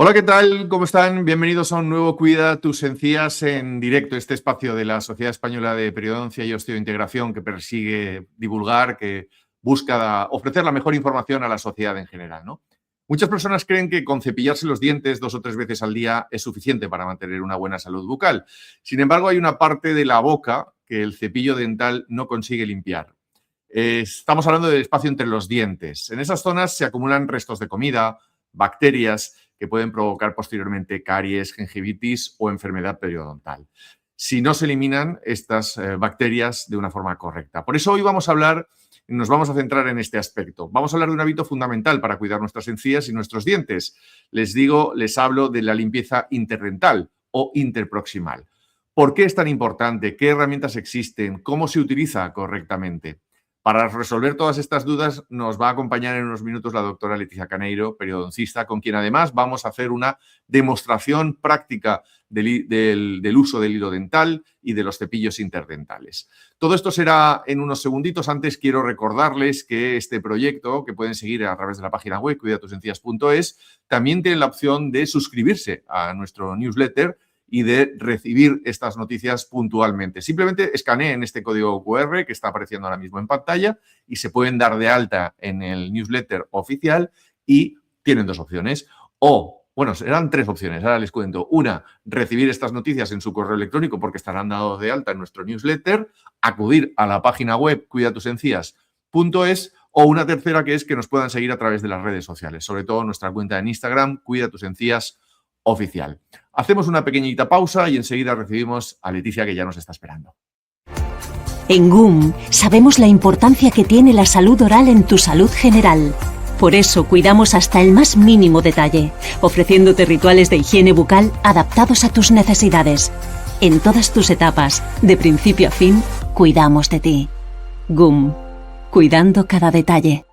Hola, ¿qué tal? ¿Cómo están? Bienvenidos a un nuevo Cuida tus encías en directo, este espacio de la Sociedad Española de Periodoncia y Osteointegración que persigue divulgar, que busca ofrecer la mejor información a la sociedad en general, ¿no? Muchas personas creen que con cepillarse los dientes 2 o 3 veces al día es suficiente para mantener una buena salud bucal. Sin embargo, hay una parte de la boca que el cepillo dental no consigue limpiar. Estamos hablando del espacio entre los dientes. En esas zonas se acumulan restos de comida, bacterias que pueden provocar posteriormente caries, gingivitis o enfermedad periodontal, si no se eliminan estas bacterias de una forma correcta. Por eso hoy nos vamos a centrar en este aspecto. Vamos a hablar de un hábito fundamental para cuidar nuestras encías y nuestros dientes. Les hablo de la limpieza interdental o interproximal. ¿Por qué es tan importante? ¿Qué herramientas existen? ¿Cómo se utiliza correctamente? Para resolver todas estas dudas nos va a acompañar en unos minutos la doctora Leticia Caneiro, periodoncista, con quien además vamos a hacer una demostración práctica del uso del hilo dental y de los cepillos interdentales. Todo esto será en unos segunditos. Antes quiero recordarles que este proyecto, que pueden seguir a través de la página web cuidatusencías.es, también tiene la opción de suscribirse a nuestro newsletter y de recibir estas noticias puntualmente. Simplemente escaneen este código QR que está apareciendo ahora mismo en pantalla y se pueden dar de alta en el newsletter oficial y tienen dos opciones. Bueno, serán tres opciones, ahora les cuento. Una, recibir estas noticias en su correo electrónico porque estarán dados de alta en nuestro newsletter, acudir a la página web cuidatusencías.es o una tercera que es que nos puedan seguir a través de las redes sociales, sobre todo nuestra cuenta en Instagram, cuidatusencías oficial. Hacemos una pequeñita pausa y enseguida recibimos a Leticia, que ya nos está esperando. En GUM sabemos la importancia que tiene la salud oral en tu salud general. Por eso cuidamos hasta el más mínimo detalle, ofreciéndote rituales de higiene bucal adaptados a tus necesidades. En todas tus etapas, de principio a fin, cuidamos de ti. GUM, cuidando cada detalle.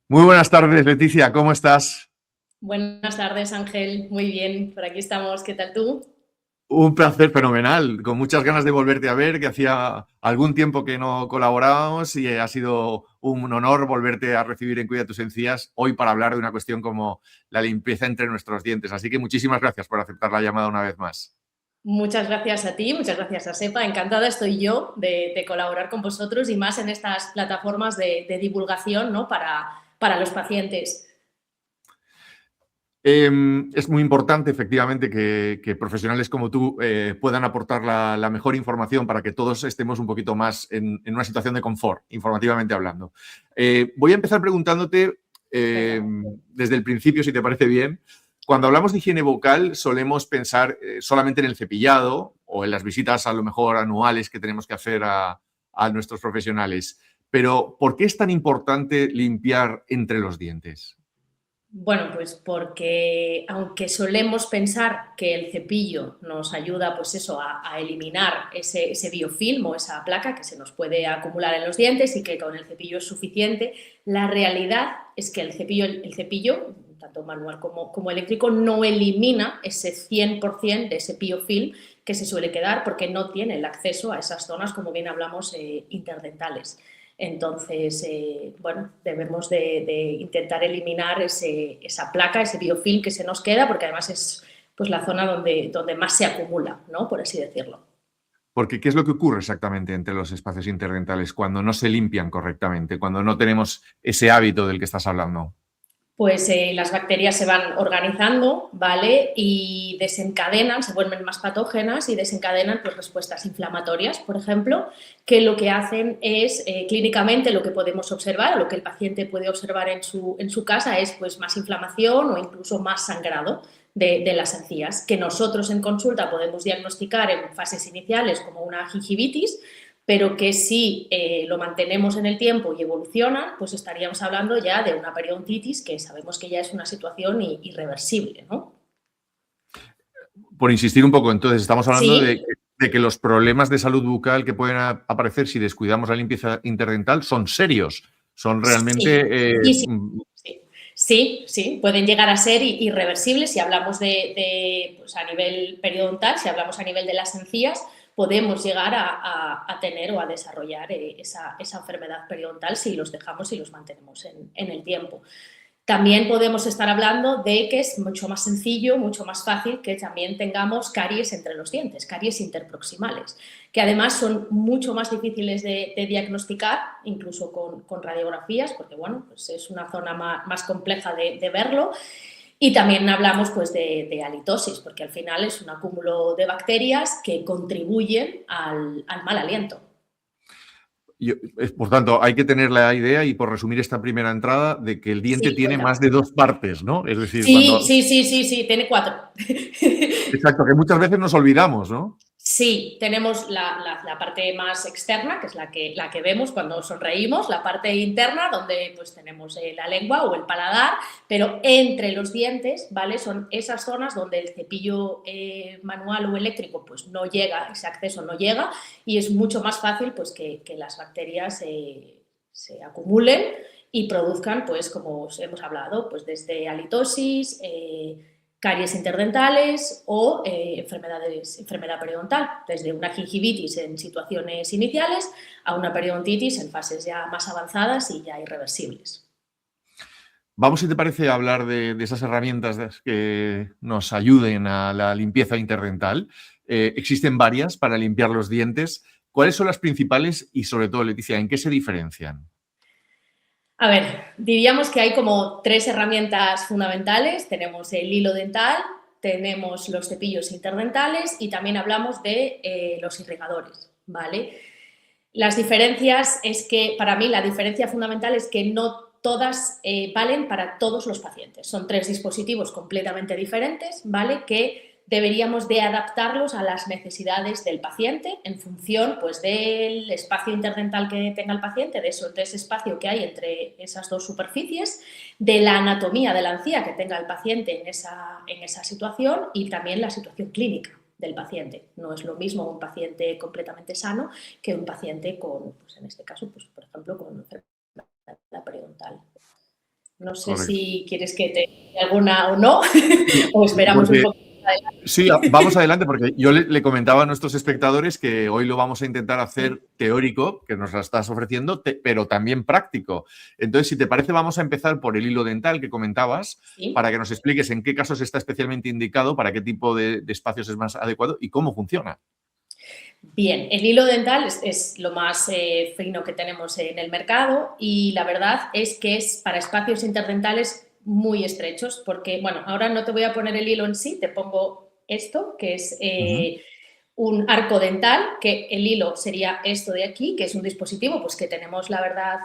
Muy buenas tardes, Leticia, ¿cómo estás? Buenas tardes, Ángel. Muy bien, por aquí estamos. ¿Qué tal tú? Un placer fenomenal, con muchas ganas de volverte a ver, que hacía algún tiempo que no colaborábamos y ha sido un honor volverte a recibir en Cuida tus Encías hoy para hablar de una cuestión como la limpieza entre nuestros dientes. Así que muchísimas gracias por aceptar la llamada una vez más. Muchas gracias a ti, muchas gracias a SEPA. Encantada estoy yo de colaborar con vosotros y más en estas plataformas de divulgación, ¿no? para los pacientes. Es muy importante, efectivamente, que profesionales como tú puedan aportar la mejor información para que todos estemos un poquito más en una situación de confort, informativamente hablando. Voy a empezar preguntándote desde el principio, si te parece bien. Cuando hablamos de higiene bucal, solemos pensar solamente en el cepillado o en las visitas a lo mejor anuales que tenemos que hacer a nuestros profesionales. Pero, ¿por qué es tan importante limpiar entre los dientes? Bueno, pues porque aunque solemos pensar que el cepillo nos ayuda pues eso, a eliminar ese biofilm o esa placa que se nos puede acumular en los dientes y que con el cepillo es suficiente, la realidad es que el cepillo tanto manual como eléctrico, no elimina ese 100% de ese biofilm que se suele quedar porque no tiene el acceso a esas zonas, como bien hablamos, interdentales. Entonces, bueno, debemos de intentar eliminar esa placa, ese biofilm que se nos queda, porque además es pues, la zona donde más se acumula, ¿no? Por así decirlo. Porque, ¿qué es lo que ocurre exactamente entre los espacios interdentales cuando no se limpian correctamente, cuando no tenemos ese hábito del que estás hablando? Pues las bacterias se van organizando, ¿vale? Y desencadenan, se vuelven más patógenas y desencadenan pues, respuestas inflamatorias, por ejemplo, que lo que hacen es, clínicamente, lo que podemos observar, o lo que el paciente puede observar en su casa es pues, más inflamación o incluso más sangrado de las encías, que nosotros en consulta podemos diagnosticar en fases iniciales como una gingivitis, pero que si lo mantenemos en el tiempo y evoluciona, pues estaríamos hablando ya de una periodontitis que sabemos que ya es una situación irreversible, ¿no? Por insistir un poco, entonces, estamos hablando ¿Sí? de que los problemas de salud bucal que pueden aparecer si descuidamos la limpieza interdental son serios, son realmente... Sí. Sí, pueden llegar a ser irreversibles. Si hablamos pues a nivel periodontal, si hablamos a nivel de las encías, podemos llegar a tener o a desarrollar esa enfermedad periodontal si los dejamos y los mantenemos en el tiempo. También podemos estar hablando de que es mucho más sencillo, mucho más fácil que también tengamos caries entre los dientes, caries interproximales, que además son mucho más difíciles de diagnosticar, incluso con radiografías, porque bueno, pues es una zona más compleja de verlo. Y también hablamos pues, de halitosis, porque al final es un acúmulo de bacterias que contribuyen al mal aliento. Por tanto, hay que tener la idea, y por resumir esta primera entrada, de que el diente tiene más de 2 partes, ¿no? Es decir, sí, tiene 4. Exacto, que muchas veces nos olvidamos, ¿no? Sí, tenemos la parte más externa, que es la que vemos cuando sonreímos, la parte interna, donde pues tenemos la lengua o el paladar, pero entre los dientes, ¿vale? Son esas zonas donde el cepillo manual o eléctrico pues no llega, ese acceso no llega, y es mucho más fácil pues que las bacterias se acumulen y produzcan, pues como os hemos hablado, pues desde halitosis, caries interdentales o enfermedad periodontal, desde una gingivitis en situaciones iniciales a una periodontitis en fases ya más avanzadas y ya irreversibles. Vamos, si te parece, a hablar de esas herramientas que nos ayuden a la limpieza interdental. Existen varias para limpiar los dientes. ¿Cuáles son las principales y, sobre todo, Leticia, en qué se diferencian? A ver, diríamos que hay como 3 herramientas fundamentales. Tenemos el hilo dental, tenemos los cepillos interdentales y también hablamos de los irrigadores, ¿vale? Las diferencias es que, para mí, la diferencia fundamental es que no todas valen para todos los pacientes. Son 3 dispositivos completamente diferentes, ¿vale? Que deberíamos de adaptarlos a las necesidades del paciente en función pues, del espacio interdental que tenga el paciente, de ese espacio que hay entre esas 2 superficies, de la anatomía de la encía que tenga el paciente en esa situación y también la situación clínica del paciente. No es lo mismo un paciente completamente sano que un paciente con, pues en este caso, pues, por ejemplo, con enfermedad periodontal. No sé Correcto. Si quieres que te dé alguna o no, o esperamos un poco. Sí, vamos adelante, porque yo le comentaba a nuestros espectadores que hoy lo vamos a intentar hacer teórico, que nos la estás ofreciendo, pero también práctico. Entonces, si te parece, vamos a empezar por el hilo dental que comentabas, ¿Sí? Para que nos expliques en qué casos está especialmente indicado, para qué tipo de espacios es más adecuado y cómo funciona. Bien, el hilo dental es lo más fino que tenemos en el mercado y la verdad es que es para espacios interdentales muy estrechos porque, bueno, ahora no te voy a poner el hilo en sí, te pongo esto, que es un arco dental, que el hilo sería esto de aquí, que es un dispositivo pues, que tenemos, la verdad,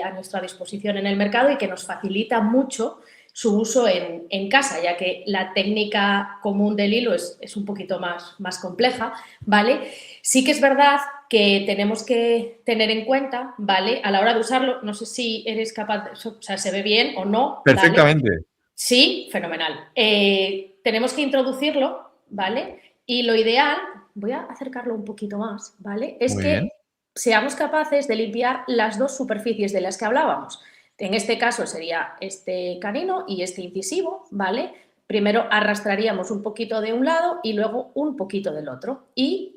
a nuestra disposición en el mercado y que nos facilita mucho su uso en casa, ya que la técnica común del hilo es un poquito más compleja, ¿vale? Sí que es verdad que tenemos que tener en cuenta, ¿vale? A la hora de usarlo, no sé si eres capaz, o sea, se ve bien o no. Perfectamente. ¿Vale? Sí, fenomenal. Tenemos que introducirlo, ¿vale? Y lo ideal, voy a acercarlo un poquito más, ¿vale? Es Muy que bien. seamos capaces de limpiar las 2 superficies de las que hablábamos. En este caso sería este canino y este incisivo, ¿vale? Primero arrastraríamos un poquito de un lado y luego un poquito del otro y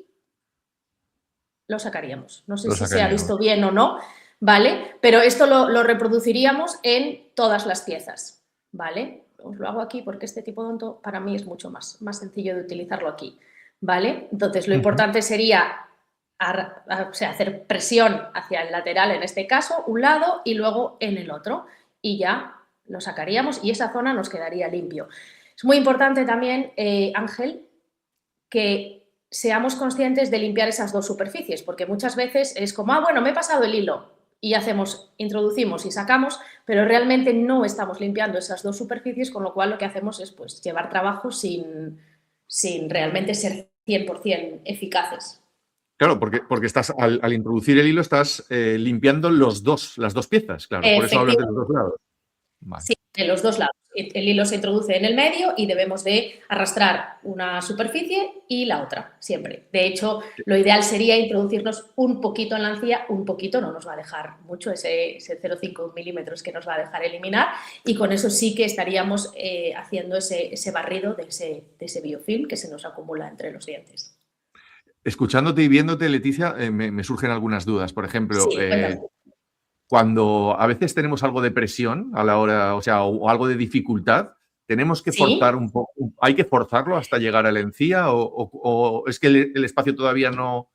lo sacaríamos. No sé si se ha visto bien o no, ¿vale? Pero esto lo reproduciríamos en todas las piezas, ¿vale? Os lo hago aquí porque este tipo de odonto para mí es mucho más sencillo de utilizarlo aquí, ¿vale? Entonces lo importante sería hacer presión hacia el lateral, en este caso, un lado y luego en el otro. Y ya lo sacaríamos y esa zona nos quedaría limpio. Es muy importante también, Ángel, que seamos conscientes de limpiar esas 2 superficies, porque muchas veces es como, bueno, me he pasado el hilo y introducimos y sacamos, pero realmente no estamos limpiando esas 2 superficies, con lo cual lo que hacemos es pues, llevar trabajo sin realmente ser 100% eficaces. Claro, porque estás al introducir el hilo estás limpiando las dos piezas, claro. Por eso hablas de los 2 lados. Vale. Sí, En los dos lados. El hilo se introduce en el medio y debemos de arrastrar una superficie y la otra, siempre. De hecho, lo ideal sería introducirnos un poquito en la encía, un poquito, no nos va a dejar mucho, ese 0,5 milímetros que nos va a dejar eliminar, y con eso sí que estaríamos haciendo ese barrido de ese biofilm que se nos acumula entre los dientes. Escuchándote y viéndote, Leticia, me surgen algunas dudas. Por ejemplo, Sí, cuéntame. cuando a veces tenemos algo de presión a la hora, o algo de dificultad, tenemos que forzar Sí. un poco, ¿hay que forzarlo hasta llegar a la encía o es que el espacio todavía no?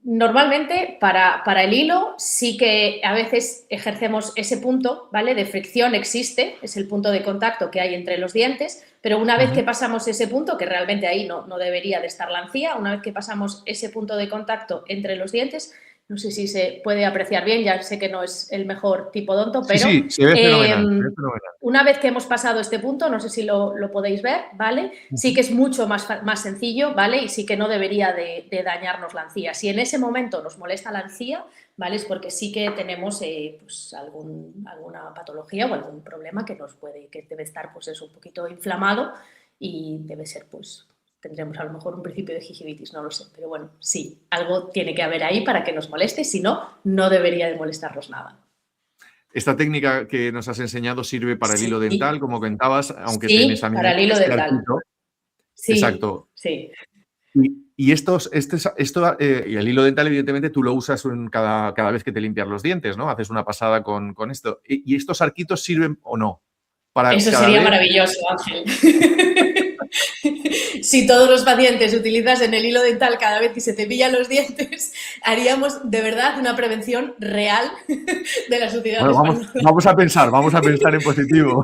Normalmente, para el hilo, sí que a veces ejercemos ese punto, ¿vale? De fricción existe, es el punto de contacto que hay entre los dientes, pero una vez que pasamos ese punto, que realmente ahí no debería de estar la encía, una vez que pasamos ese punto de contacto entre los dientes, no sé si se puede apreciar bien, ya sé que no es el mejor tipodonto, Sí, pero sí, se ve fenomenal, se ve fenomenal. una vez que hemos pasado este punto, no sé si lo podéis ver, ¿vale? Sí que es mucho más sencillo, ¿vale? Y sí que no debería de dañarnos la encía. Si en ese momento nos molesta la encía, ¿vale? Es porque sí que tenemos pues alguna patología o algún problema que debe estar, pues eso, un poquito inflamado y debe ser, pues, tendremos a lo mejor un principio de gingivitis, no lo sé. Pero bueno, sí, algo tiene que haber ahí para que nos moleste, si no, no debería de molestarnos nada. Esta técnica que nos has enseñado sirve para el hilo Sí, dental, como comentabas, aunque tienes sí, también para el hilo este dental. arquito. Sí, Exacto. sí. Y y el hilo dental, evidentemente, tú lo usas cada vez que te limpias los dientes, ¿no? Haces una pasada con esto. ¿Y estos arquitos sirven o no? Para Eso cada sería vez. maravilloso, Ángel. Si todos los pacientes utilizasen el hilo dental cada vez que se cepillan los dientes, haríamos de verdad una prevención real de la sociedad Bueno, española. vamos a pensar en positivo.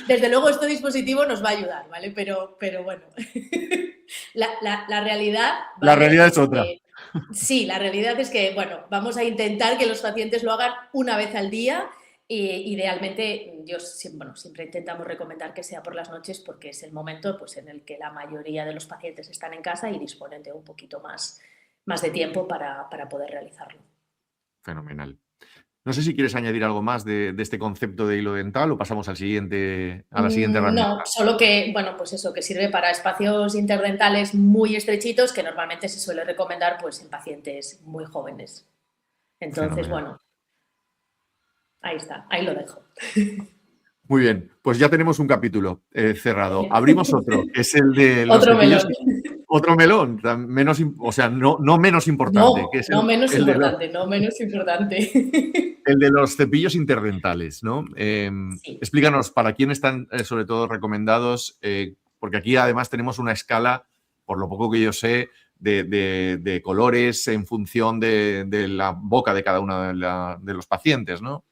Desde luego este dispositivo nos va a ayudar, ¿vale? Pero bueno, la realidad, La ¿vale? realidad es Es otra. que sí, la realidad es que, bueno, vamos a intentar que los pacientes lo hagan una vez al día. Idealmente, siempre intentamos recomendar que sea por las noches porque es el momento, pues, en el que la mayoría de los pacientes están en casa y disponen de un poquito más de tiempo para poder realizarlo. Fenomenal. No sé si quieres añadir algo más de este concepto de hilo dental o pasamos a la siguiente No, herramienta. solo que, bueno, pues eso, que sirve para espacios interdentales muy estrechitos que normalmente se suele recomendar, pues, en pacientes muy jóvenes. Entonces, Fenomenal. bueno, ahí está, ahí lo dejo. Muy bien, pues ya tenemos un capítulo cerrado. Abrimos otro, que es el de los Otro cepillos. melón. Otro melón, no menos importante, que es No menos el de los, importante, no menos importante. el de los cepillos interdentales, ¿no? Sí. Explícanos para quién están sobre todo recomendados, porque aquí además tenemos una escala, por lo poco que yo sé, de colores en función de la boca de cada uno de los pacientes, ¿no?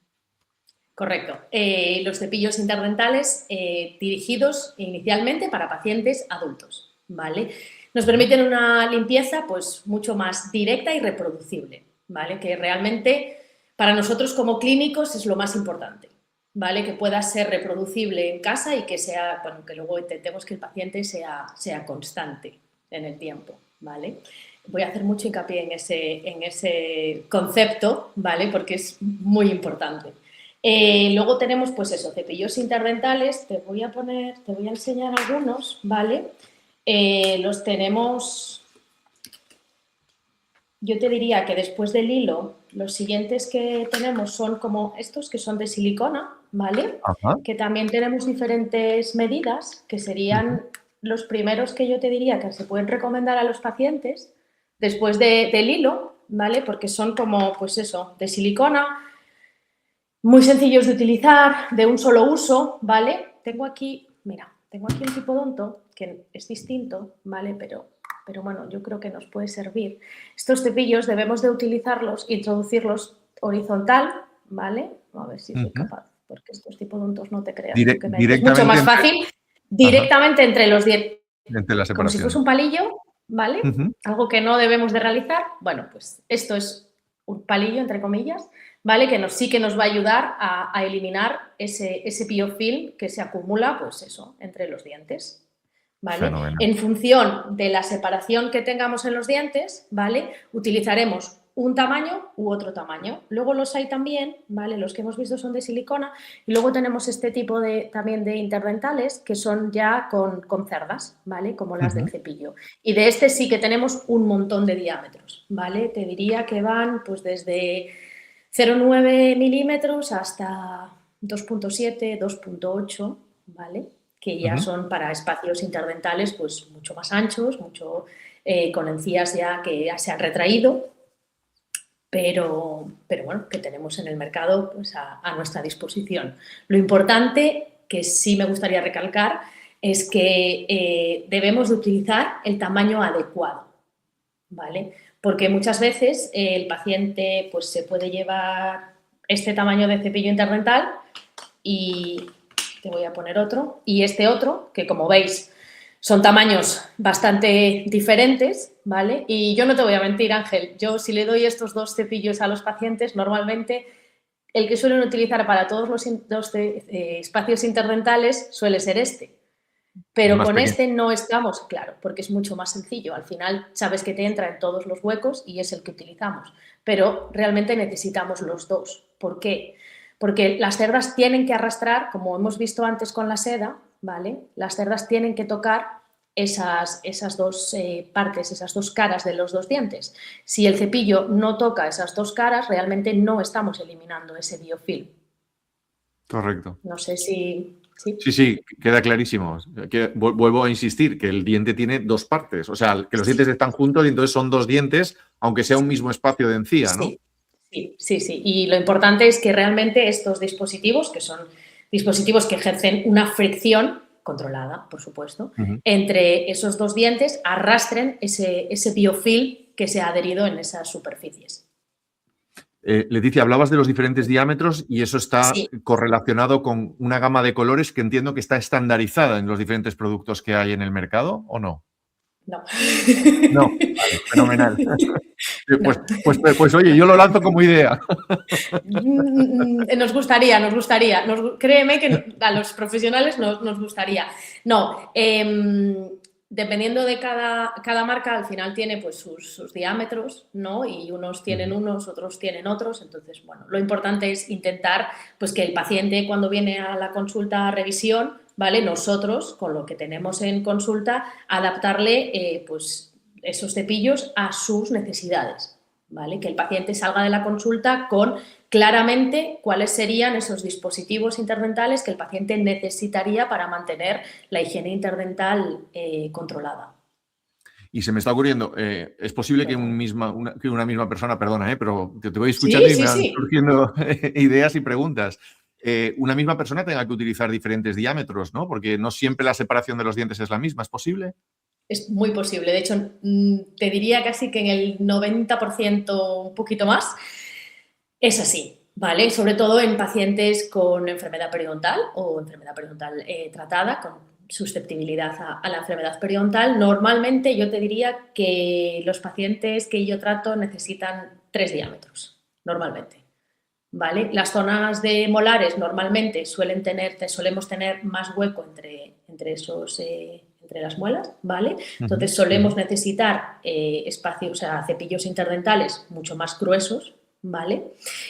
Correcto. Los cepillos interdentales dirigidos inicialmente para pacientes adultos, ¿vale? Nos permiten una limpieza, pues, mucho más directa y reproducible, ¿vale? Que realmente para nosotros como clínicos es lo más importante, ¿vale? Que pueda ser reproducible en casa y que sea, bueno, que luego intentemos que el paciente sea constante en el tiempo, ¿vale? Voy a hacer mucho hincapié en ese concepto, ¿vale? Porque es muy importante. Luego tenemos, pues eso, cepillos interdentales. Te voy a enseñar algunos, ¿vale? Los tenemos, yo te diría que después del hilo, los siguientes que tenemos son como estos, que son de silicona, ¿vale? Ajá. Que también tenemos diferentes medidas, que serían los primeros que yo te diría que se pueden recomendar a los pacientes después del hilo, ¿vale? Porque son como, pues eso, de silicona, muy sencillos de utilizar, de un solo uso, ¿vale? Tengo aquí un tipodonto que es distinto, ¿vale? Pero bueno, yo creo que nos puede servir. Estos cepillos debemos de utilizarlos, introducirlos horizontal, ¿vale? A ver si soy capaz, porque estos tipodontos no te creas. Es mucho más fácil directamente entre los dientes, entre la como si separación. fuese un palillo, ¿vale? Algo que no debemos de realizar. Bueno, pues esto es un palillo, entre comillas, ¿vale? Que sí que nos va a ayudar a eliminar ese biofilm que se acumula, pues eso, entre los dientes, ¿vale? Fenomenal. En función de la separación que tengamos en los dientes, ¿vale? Utilizaremos un tamaño u otro tamaño. Luego los hay también, ¿vale? Los que hemos visto son de silicona y luego tenemos este tipo también de interdentales que son ya con cerdas, ¿vale? Como las del cepillo. Y de este sí que tenemos un montón de diámetros, ¿vale? Te diría que van pues desde 0,9 milímetros hasta 2,7, 2,8, ¿vale? Que ya son para espacios interdentales pues mucho más anchos, con encías ya que ya se han retraído, pero bueno, que tenemos en el mercado pues, a nuestra disposición. Lo importante, que sí me gustaría recalcar, es que debemos de utilizar el tamaño adecuado, ¿vale? Porque muchas veces el paciente pues, se puede llevar este tamaño de cepillo interdental y te voy a poner otro, y este otro, que como veis son tamaños bastante diferentes, ¿vale? Y yo no te voy a mentir, Ángel, yo si le doy estos dos cepillos a los pacientes, normalmente el que suelen utilizar para todos los espacios interdentales suele ser este. Pero con este no estamos, claro, porque es mucho más sencillo. Al final sabes que te entra en todos los huecos y es el que utilizamos. Pero realmente necesitamos los dos. ¿Por qué? Porque las cerdas tienen que arrastrar, como hemos visto antes con la seda, ¿vale? Las cerdas tienen que tocar esas dos partes, esas dos caras de los dos dientes. Si el cepillo no toca esas dos caras, realmente no estamos eliminando ese biofilm. Correcto. No sé si... ¿Sí? Sí, queda clarísimo. Vuelvo a insistir que el diente tiene dos partes, o sea, que los dientes están juntos y entonces son dos dientes, aunque sea un mismo espacio de encía, ¿no? Sí. Y lo importante es que realmente estos dispositivos, que son dispositivos que ejercen una fricción controlada, por supuesto, entre esos dos dientes, arrastren ese biofilm que se ha adherido en esas superficies. Leticia, hablabas de los diferentes diámetros y eso está correlacionado con una gama de colores que entiendo que está estandarizada en los diferentes productos que hay en el mercado, ¿o no? No. No, vale, fenomenal. Pues oye, yo lo lanzo como idea. Nos gustaría. Créeme que a los profesionales nos gustaría. No, dependiendo de cada marca, al final tiene pues sus diámetros, ¿no? Y unos tienen unos, otros tienen otros. Entonces, bueno, lo importante es intentar pues, que el paciente cuando viene a la consulta a revisión, ¿vale? Nosotros, con lo que tenemos en consulta, adaptarle pues, esos cepillos a sus necesidades, ¿vale? Que el paciente salga de la consulta con claramente cuáles serían esos dispositivos interdentales que el paciente necesitaría para mantener la higiene interdental controlada. Y se me está ocurriendo, es posible que una misma persona, perdona, pero te voy escuchando y me van surgiendo ideas y preguntas. Una misma persona tenga que utilizar diferentes diámetros, ¿no? Porque no siempre la separación de los dientes es la misma, ¿es posible? Es muy posible. De hecho, te diría casi que en el 90%, un poquito más, es así, ¿vale? Sobre todo en pacientes con enfermedad periodontal o enfermedad periodontal tratada, con susceptibilidad a la enfermedad periodontal. Normalmente yo te diría que los pacientes que yo trato necesitan 3 diámetros, normalmente, ¿vale? Las zonas de molares normalmente solemos tener más hueco entre las muelas, ¿vale? Entonces solemos necesitar espacios, o sea, cepillos interdentales mucho más gruesos, ¿vale?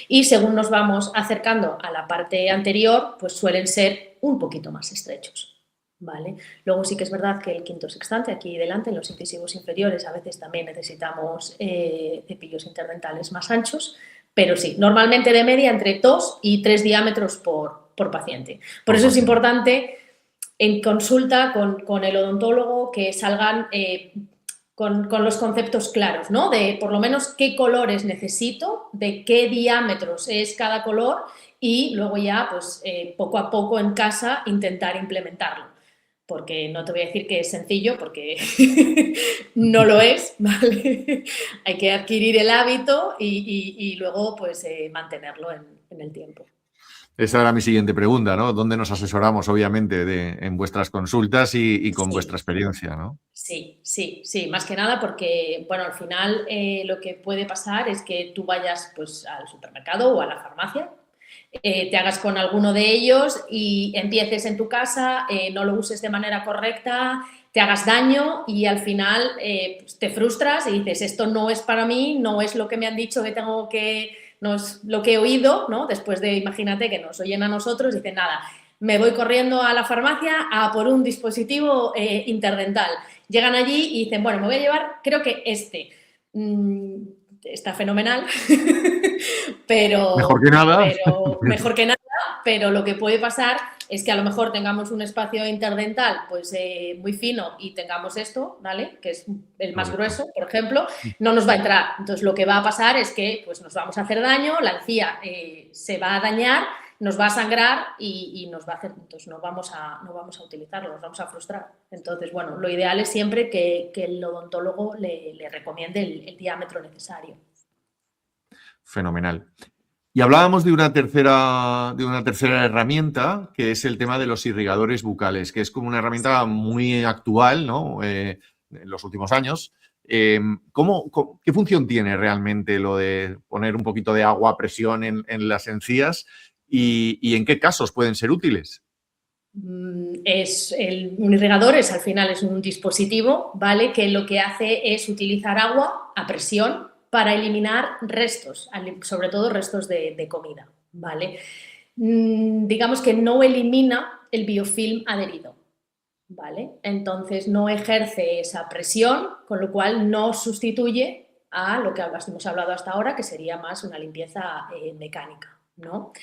Y según nos vamos acercando a la parte anterior, pues suelen ser un poquito más estrechos, ¿vale? Luego sí que es verdad que el quinto sextante, aquí delante, en los incisivos inferiores, a veces también necesitamos cepillos interdentales más anchos, pero sí, normalmente de media entre 2 y 3 diámetros por paciente. Por eso es importante en consulta con el odontólogo que salgan con los conceptos claros, ¿no? De por lo menos qué colores necesito, de qué diámetros es cada color y luego ya, pues poco a poco en casa intentar implementarlo. Porque no te voy a decir que es sencillo, porque no lo es, ¿vale? Hay que adquirir el hábito y luego pues mantenerlo en el tiempo. Esa era mi siguiente pregunta, ¿no? ¿Dónde nos asesoramos, obviamente, en vuestras consultas y con vuestra experiencia, ¿no? Sí, más que nada porque, bueno, al final lo que puede pasar es que tú vayas pues, al supermercado o a la farmacia, te hagas con alguno de ellos y empieces en tu casa, no lo uses de manera correcta, te hagas daño y al final pues te frustras y dices, esto no es para mí, no es lo que me han dicho que tengo que, no es lo que he oído, ¿no? Después de, imagínate que nos oyen a nosotros, dicen, nada, me voy corriendo a la farmacia a por un dispositivo interdental. Llegan allí y dicen, bueno, me voy a llevar, creo que este. Está fenomenal, pero Mejor que nada. mejor que nada, pero lo que puede pasar es que a lo mejor tengamos un espacio interdental pues muy fino y tengamos esto, ¿vale? Que es el más grueso, por ejemplo, no nos va a entrar. Entonces lo que va a pasar es que pues nos vamos a hacer daño, la encía se va a dañar, nos va a sangrar y nos va a hacer, entonces no vamos a utilizarlo, nos vamos a frustrar. Entonces, bueno, lo ideal es siempre que el odontólogo le recomiende el diámetro necesario. Fenomenal. Y hablábamos de una tercera herramienta, que es el tema de los irrigadores bucales, que es como una herramienta muy actual, ¿no? En los últimos años. ¿Qué función tiene realmente lo de poner un poquito de agua a presión en las encías y en qué casos pueden ser útiles? Un irrigador al final es un dispositivo, ¿vale? Que lo que hace es utilizar agua a presión para eliminar restos, sobre todo restos de comida, ¿vale? Digamos que no elimina el biofilm adherido, ¿vale? Entonces no ejerce esa presión, con lo cual no sustituye a lo que hemos hablado hasta ahora, que sería más una limpieza mecánica, ¿no?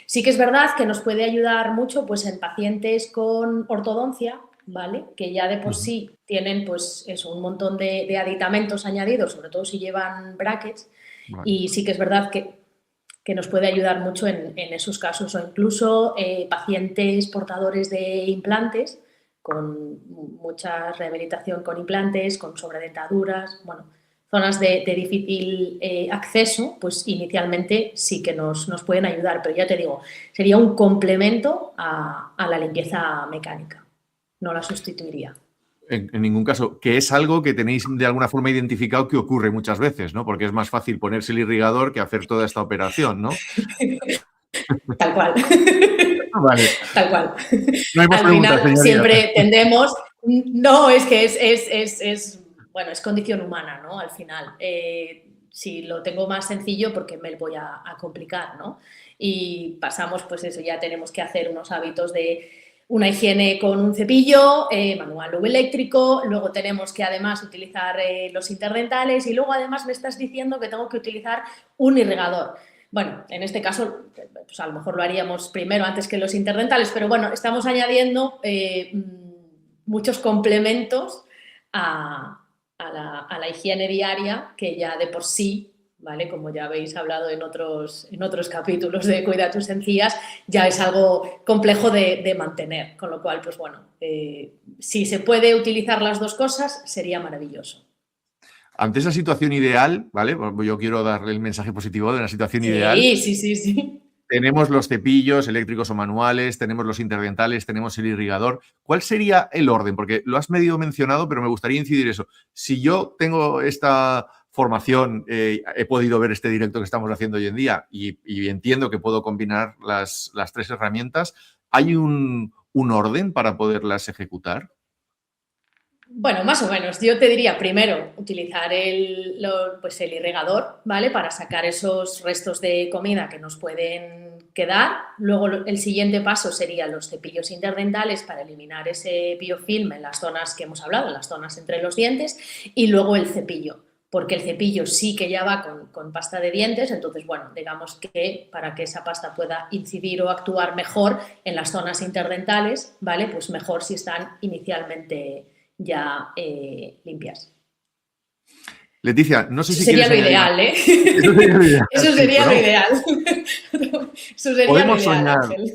Sí que es verdad que nos puede ayudar mucho pues, en pacientes con ortodoncia, ¿vale? Que ya de por sí tienen pues, eso, un montón de aditamentos añadidos, sobre todo si llevan brackets, vale. Y sí que es verdad que nos puede ayudar mucho en esos casos, o incluso pacientes portadores de implantes, con mucha rehabilitación con implantes, con sobredentaduras, bueno, zonas de difícil acceso, pues inicialmente sí que nos pueden ayudar, pero ya te digo, sería un complemento a la limpieza mecánica, no la sustituiría. En ningún caso, que es algo que tenéis de alguna forma identificado que ocurre muchas veces, ¿no? Porque es más fácil ponerse el irrigador que hacer toda esta operación, ¿no? Tal cual. Vale. Tal cual. No hay más al preguntas, final señoría. Siempre tendemos, no, es que bueno, es condición humana, ¿no? Al final, si lo tengo más sencillo, porque me lo voy a complicar, ¿no? Y pasamos, pues eso, ya tenemos que hacer unos hábitos de una higiene con un cepillo, manual o eléctrico, luego tenemos que además utilizar los interdentales y luego además me estás diciendo que tengo que utilizar un irrigador. Bueno, en este caso, pues a lo mejor lo haríamos primero antes que los interdentales, pero bueno, estamos añadiendo muchos complementos a la higiene diaria que ya de por sí, ¿vale? Como ya habéis hablado en otros capítulos de Cuida tus encías, ya es algo complejo de mantener, con lo cual, pues bueno, si se puede utilizar las dos cosas, sería maravilloso. Ante esa situación ideal, ¿vale? Yo quiero darle el mensaje positivo de una situación ideal. Sí. Tenemos los cepillos eléctricos o manuales, tenemos los interdentales, tenemos el irrigador. ¿Cuál sería el orden? Porque lo has medio mencionado, pero me gustaría incidir eso. Si yo tengo esta formación, he podido ver este directo que estamos haciendo hoy en día y entiendo que puedo combinar las tres herramientas, ¿hay un orden para poderlas ejecutar? Bueno, más o menos. Yo te diría primero utilizar el irrigador, ¿vale? Para sacar esos restos de comida que nos pueden quedar. Luego el siguiente paso serían los cepillos interdentales para eliminar ese biofilm en las zonas que hemos hablado, en las zonas entre los dientes. Y luego el cepillo, porque el cepillo sí que ya va con pasta de dientes. Entonces, bueno, digamos que para que esa pasta pueda incidir o actuar mejor en las zonas interdentales, ¿vale? Pues mejor si están inicialmente ya limpias. Leticia, no sé si sería quieres lo ideal, ¿eh? Eso sería lo ideal. Eso sería lo ideal. Eso sería Podemos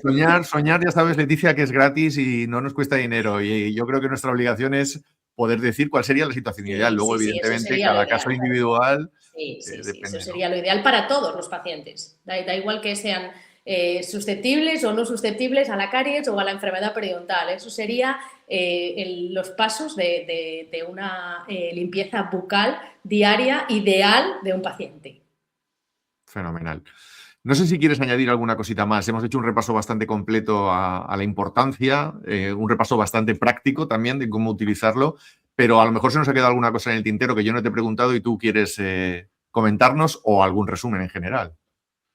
lo ideal, soñar, ya sabes, Leticia, que es gratis y no nos cuesta dinero. Y yo creo que nuestra obligación es poder decir cuál sería la situación ideal. Luego, evidentemente, cada caso individual depende. Eso sería lo ideal para todos los pacientes. Da igual que sean susceptibles o no susceptibles a la caries o a la enfermedad periodontal. Eso sería los pasos de una limpieza bucal diaria ideal de un paciente. Fenomenal. No sé si quieres añadir alguna cosita más. Hemos hecho un repaso bastante completo a la importancia, un repaso bastante práctico también de cómo utilizarlo, pero a lo mejor se nos ha quedado alguna cosa en el tintero que yo no te he preguntado y tú quieres comentarnos, o algún resumen en general.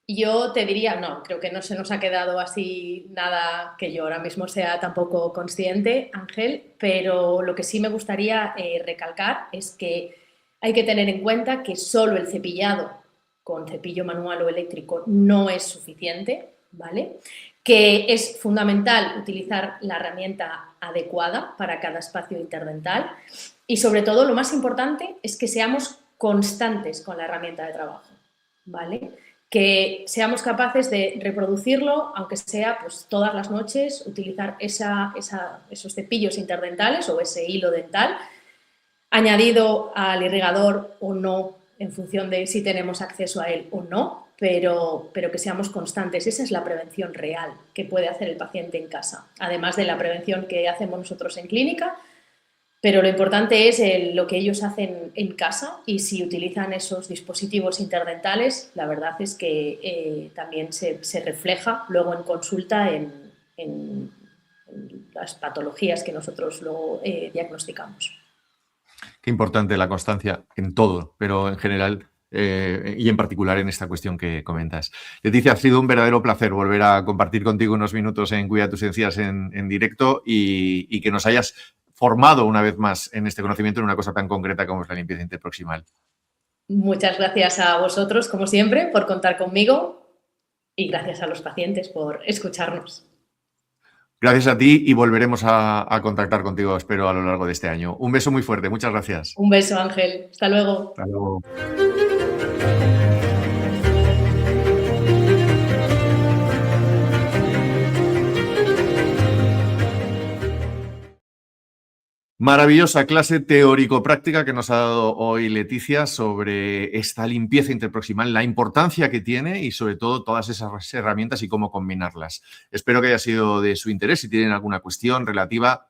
Yo te diría, no, creo que no se nos ha quedado así nada que yo ahora mismo sea tampoco consciente, Ángel, pero lo que sí me gustaría recalcar es que hay que tener en cuenta que solo el cepillado con cepillo manual o eléctrico no es suficiente, ¿vale? Que es fundamental utilizar la herramienta adecuada para cada espacio interdental y, sobre todo, lo más importante es que seamos constantes con la herramienta de trabajo, ¿vale? Que seamos capaces de reproducirlo, aunque sea pues, todas las noches, utilizar esos cepillos interdentales o ese hilo dental, añadido al irrigador o no, en función de si tenemos acceso a él o no, pero que seamos constantes. Esa es la prevención real que puede hacer el paciente en casa, además de la prevención que hacemos nosotros en clínica. Pero lo importante es lo que ellos hacen en casa, y si utilizan esos dispositivos interdentales, la verdad es que también se refleja luego en consulta en las patologías que nosotros luego diagnosticamos. Qué importante la constancia en todo, pero en general y en particular en esta cuestión que comentas. Leticia, ha sido un verdadero placer volver a compartir contigo unos minutos en Cuida tus encías en directo y que nos hayas formado una vez más en este conocimiento en una cosa tan concreta como es la limpieza interproximal. Muchas gracias a vosotros, como siempre, por contar conmigo, y gracias a los pacientes por escucharnos. Gracias a ti, y volveremos a contactar contigo, espero, a lo largo de este año. Un beso muy fuerte, muchas gracias. Un beso, Ángel. Hasta luego. Hasta luego. Maravillosa clase teórico-práctica que nos ha dado hoy Leticia sobre esta limpieza interproximal, la importancia que tiene y, sobre todo, todas esas herramientas y cómo combinarlas. Espero que haya sido de su interés. Si tienen alguna cuestión relativa,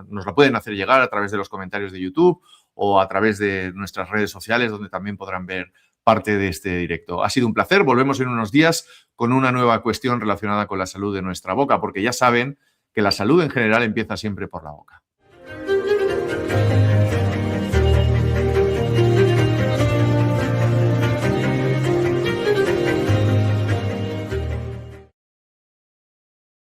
nos la pueden hacer llegar a través de los comentarios de YouTube o a través de nuestras redes sociales, donde también podrán ver parte de este directo. Ha sido un placer. Volvemos en unos días con una nueva cuestión relacionada con la salud de nuestra boca, porque ya saben que la salud en general empieza siempre por la boca.